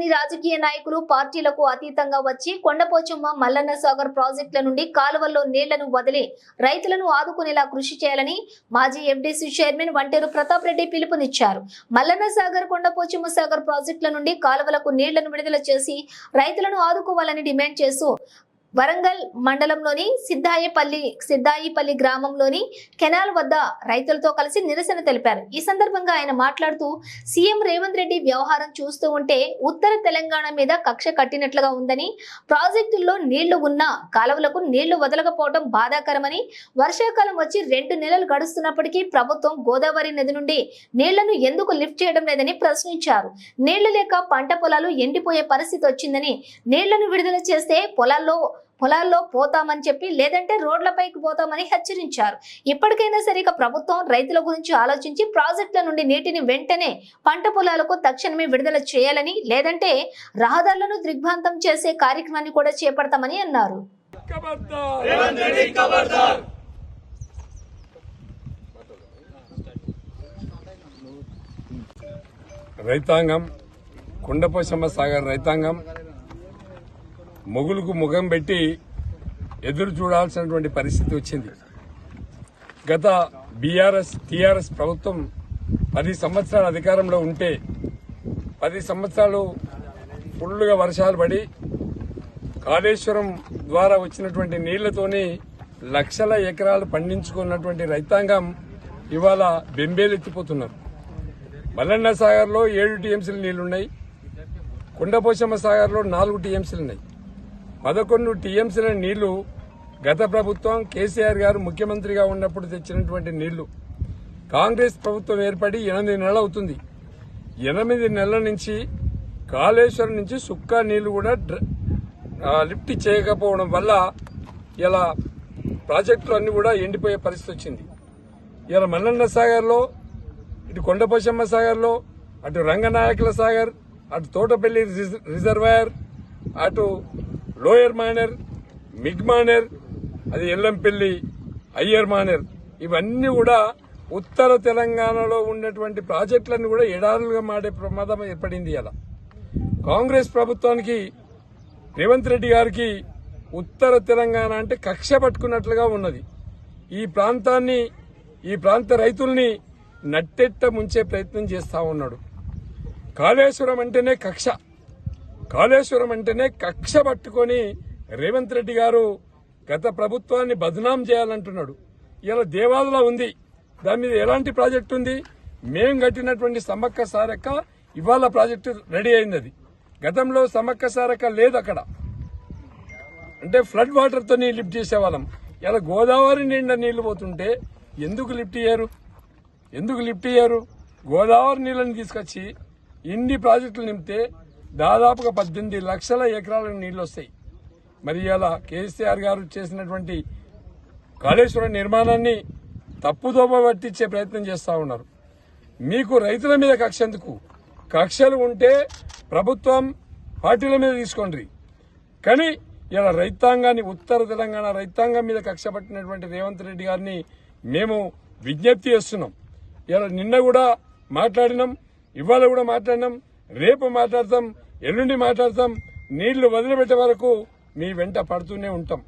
రాష్ట్రంలోని రాజకీయ నాయకులు పార్టీలకు అతీతంగా వచ్చి కొండపోచమ్మ మల్లన్న సాగర్ ప్రాజెక్టుల నుండి కాలువల్లో నీళ్లను వదిలి రైతులను ఆదుకునేలా కృషి చేయాలని మాజీ ఎఫ్డీసీ చైర్మన్ వంటేరు ప్రతాప్ రెడ్డి పిలుపునిచ్చారు. మల్లన్న సాగర్, కొండపోచమ్మ సాగర్ ప్రాజెక్టుల నుండి కాలువలకు నీళ్లను విడుదల చేసి రైతులను ఆదుకోవాలని డిమాండ్ చేస్తూ వరంగల్ మండలంలోని సిద్దాయిపల్లి గ్రామంలోని కెనాల్ వద్ద రైతులతో కలిసి నిరసన తెలిపారు. ఈ సందర్భంగా ఆయన మాట్లాడుతూ సీఎం రేవంత్ రెడ్డి వ్యవహారం చూస్తూ ఉంటే ఉత్తర తెలంగాణ మీద కక్ష కట్టినట్లుగా ఉందని, ప్రాజెక్టుల్లో నీళ్లు ఉన్నా కాలువలకు నీళ్లు వదలకపోవడం బాధాకరమని, వర్షాకాలం వచ్చి 2 నెలలు గడుస్తున్నప్పటికీ ప్రభుత్వం గోదావరి నది నుండి నీళ్లను ఎందుకు లిఫ్ట్ చేయడం లేదని ప్రశ్నించారు. నీళ్లు లేక పంట పొలాలు ఎండిపోయే పరిస్థితి వచ్చిందని, నీళ్లను విడుదల చేస్తే పొలాల్లో పోతామని చెప్పి, లేదంటే రోడ్లపైకి పోతామని హెచ్చరించారు. ఇప్పటికైనా సరిగా ప్రభుత్వం రైతుల గురించి ఆలోచించి ప్రాజెక్టుల నుండి నీటిని వెంటనే పంట పొలాలకు తక్షణమే విడుదల చేయాలని, లేదంటే రహదారులను దిగ్భ్రాంతం చేసే కార్యక్రమాన్ని కూడా చేపడతామని అన్నారు. రైతాంగం, కొండపోచమ్మ సాగర్ రైతాంగం మొగులకు ముఖం పెట్టి ఎదురు చూడాల్సినటువంటి పరిస్థితి వచ్చింది. గత టీఆర్ఎస్ ప్రభుత్వం 10 సంవత్సరాల అధికారంలో ఉంటే 10 సంవత్సరాలు ఫుల్గా వర్షాలు పడి కాళేశ్వరం ద్వారా వచ్చినటువంటి నీళ్లతోని లక్షల ఎకరాలు పండించుకున్నటువంటి రైతాంగం ఇవాళ బెంబేలెత్తిపోతున్నారు. మల్లన్న సాగర్లో 7 టీఎంసీల నీళ్లున్నాయి. కొండపోచమ్మ సాగర్లో 4 టీఎంసీలున్నాయి. 11 టీఎంసీల నీళ్లు గత ప్రభుత్వం కేసీఆర్ గారు ముఖ్యమంత్రిగా ఉన్నప్పుడు తెచ్చినటువంటి నీళ్లు. కాంగ్రెస్ ప్రభుత్వం ఏర్పడి 8 నెలలు అవుతుంది. 8 నెలల నుంచి కాళేశ్వరం నుంచి సుక్కా నీళ్లు కూడా లిఫ్ట్ చేయకపోవడం వల్ల ఇలా ప్రాజెక్టులు అన్ని కూడా ఎండిపోయే పరిస్థితి వచ్చింది. ఇలా మల్లన్న సాగర్లో, ఇటు కొండపోచమ్మ సాగర్లో, అటు రంగనాయకుల సాగర్, అటు తోటపల్లి రిజర్వాయర్, అటు లోయర్ మానేర్, మిడ్ మానేర్, అది ఎల్లంపల్లి అయ్యర్ మానేర్, ఇవన్నీ కూడా ఉత్తర తెలంగాణలో ఉన్నటువంటి ప్రాజెక్టులన్నీ కూడా ఎడారులుగా మాడే ప్రమాదం ఏర్పడింది. అలా కాంగ్రెస్ ప్రభుత్వానికి, రేవంత్ రెడ్డి గారికి ఉత్తర తెలంగాణ అంటే కక్ష పట్టుకున్నట్లుగా ఉన్నది. ఈ ప్రాంత రైతుల్ని నట్టెట్ట ముంచే ప్రయత్నం చేస్తా ఉన్నాడు. కాళేశ్వరం అంటేనే కక్ష పట్టుకొని రేవంత్ రెడ్డి గారు గత ప్రభుత్వాన్ని బదనాం చేయాలంటున్నాడు. ఇలా దేవాదులా ఉంది, దాని మీద ఎలాంటి ప్రాజెక్టు ఉంది? మేం కట్టినటువంటి సమ్మక్క సారక్క ఇవాళ ప్రాజెక్టు రెడీ అయింది. అది గతంలో సమ్మక్క సారక్క లేదు అక్కడ, అంటే ఫ్లడ్ వాటర్ తో లిఫ్ట్ చేసేవాళ్ళం. ఇలా గోదావరి నిండా నీళ్లు పోతుంటే ఎందుకు లిఫ్ట్ చేయరు? గోదావరి నీళ్ళని తీసుకొచ్చి ఇన్ని ప్రాజెక్టులు నింపితే దాదాపుగా 18 లక్షల ఎకరాలకు నీళ్లు వస్తాయి. మరి ఇలా కేసీఆర్ గారు చేసినటువంటి కాళేశ్వరం నిర్మాణాన్ని తప్పుదోవ పట్టించే ప్రయత్నం చేస్తా ఉన్నారు. మీకు రైతుల మీద కక్ష ఎందుకు? కక్షలు ఉంటే ప్రభుత్వం పార్టీల మీద తీసుకోండి. కానీ ఇలా రైతాంగాన్ని, ఉత్తర తెలంగాణ రైతాంగం మీద కక్ష పట్టినటువంటి రేవంత్ రెడ్డి గారిని మేము విజ్ఞప్తి చేస్తున్నాం. ఇలా నిన్న కూడా మాట్లాడినాం, ఇవాళ కూడా మాట్లాడినాం, రేపు మాట్లాడతాం, ఎల్లుండి మాట్లాడతాం. నీళ్లు వదిలిపెట్టే వరకు మీ వెంట పడుతూనే ఉంటాం.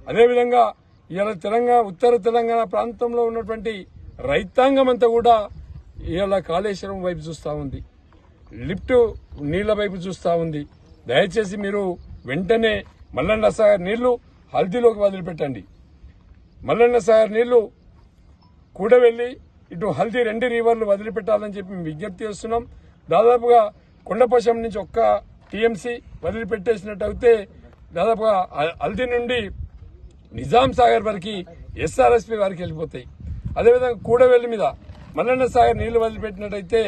అదేవిధంగా ఇలా ఉత్తర తెలంగాణ ప్రాంతంలో ఉన్నటువంటి రైతాంగం అంతా కూడా ఇలా కాళేశ్వరం వైపు చూస్తా ఉంది, లిఫ్ట్ నీళ్ల వైపు చూస్తా ఉంది. దయచేసి మీరు వెంటనే మల్లన్న సాగర్ నీళ్లు హల్దీలోకి వదిలిపెట్టండి. మల్లన్న సాగర్ నీళ్లు కూడవెల్లి, ఇటు హల్దీ 2 రివర్లు వదిలిపెట్టాలని చెప్పి విజ్ఞప్తి చేస్తున్నాం. దాదాపుగా కొండపోచమ్మ నుంచి 1 టీఎంసీ వదిలిపెట్టేసినట్టు అయితే దాదాపుగా హల్దీ నుండి నిజాం సాగర్ వరకు ఎస్ఆర్ఎస్పీ వారికి వెళ్ళిపోతాయి. అదేవిధంగా కూడవెల్లి మీద మల్లన్న సాగర్ నీళ్లు వదిలిపెట్టినట్టయితే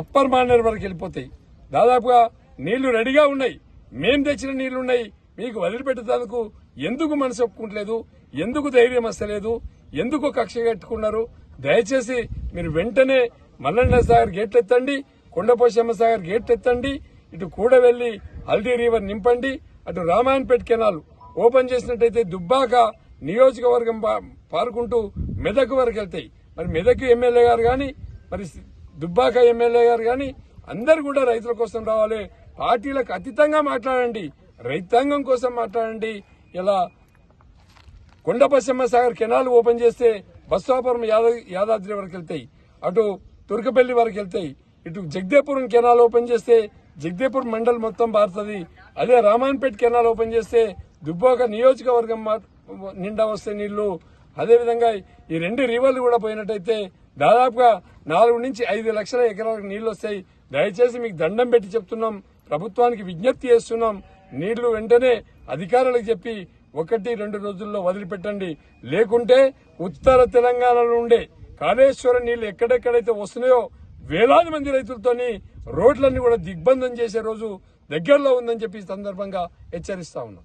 అప్పర్ మానేర్ వరకు వెళ్ళిపోతాయి. దాదాపుగా నీళ్లు రెడీగా ఉన్నాయి, మేం తెచ్చిన నీళ్లున్నాయి. మీకు వదిలిపెట్టేందుకు ఎందుకు మనసు ఒప్పుకుంటలేదు? ఎందుకు ధైర్యం వస్తలేదు? ఎందుకు కక్ష కట్టుకున్నారు? దయచేసి మీరు వెంటనే మల్లన్న సాగర్ గేట్లు ఎత్తండి, కొండపోచమ్మ సాగర్ గేట్లు ఎత్తండి, ఇటు కూడవెల్లి హల్దీ రివర్ నింపండి, అటు రామాయణపేట కెనాల్ ఓపెన్ చేసినట్టయితే దుబ్బాక నియోజకవర్గం పారుకుంటూ మెదక్ వరకు వెళ్తాయి. మరి మెదక్ ఎమ్మెల్యే గారు కానీ, మరి దుబ్బాక ఎమ్మెల్యే గారు కానీ అందరు కూడా రైతుల కోసం రావాలి, పార్టీలకు అతీతంగా మాట్లాడండి, రైతాంగం కోసం మాట్లాడండి. ఇలా కొండపశ్చిమ సాగర్ కెనాల్ ఓపెన్ చేస్తే బస్వాపురం యాదాద్రి వరకు వెళ్తాయి, అటు తుర్కపల్లి వరకు వెళ్తాయి. ఇటు జగదేపురం కెనాల్ ఓపెన్ చేస్తే జగదేపురం మండల్ మొత్తం పారుతుంది. అదే రామాయణపేట కెనాల్ ఓపెన్ చేస్తే దుబ్బాక నియోజకవర్గం నిండా వస్తే నీళ్లు. అదేవిధంగా ఈ 2 రివర్లు కూడా పోయినట్టయితే దాదాపుగా 4 నుంచి 5 లక్షల ఎకరాలకు నీళ్లు వస్తాయి. దయచేసి మీకు దండం పెట్టి చెప్తున్నాం, ప్రభుత్వానికి విజ్ఞప్తి చేస్తున్నాం, నీళ్లు వెంటనే అధికారులకు చెప్పి 1-2 రోజుల్లో వదిలిపెట్టండి. లేకుంటే ఉత్తర తెలంగాణలో ఉండే కాళేశ్వరం నీళ్లు ఎక్కడెక్కడైతే వస్తున్నాయో వేలాది మంది రైతులతోని రోడ్లన్నీ కూడా దిగ్బంధం చేసే రోజు దగ్గరలో ఉందని చెప్పి ఈ సందర్భంగా హెచ్చరిస్తా ఉన్నాం.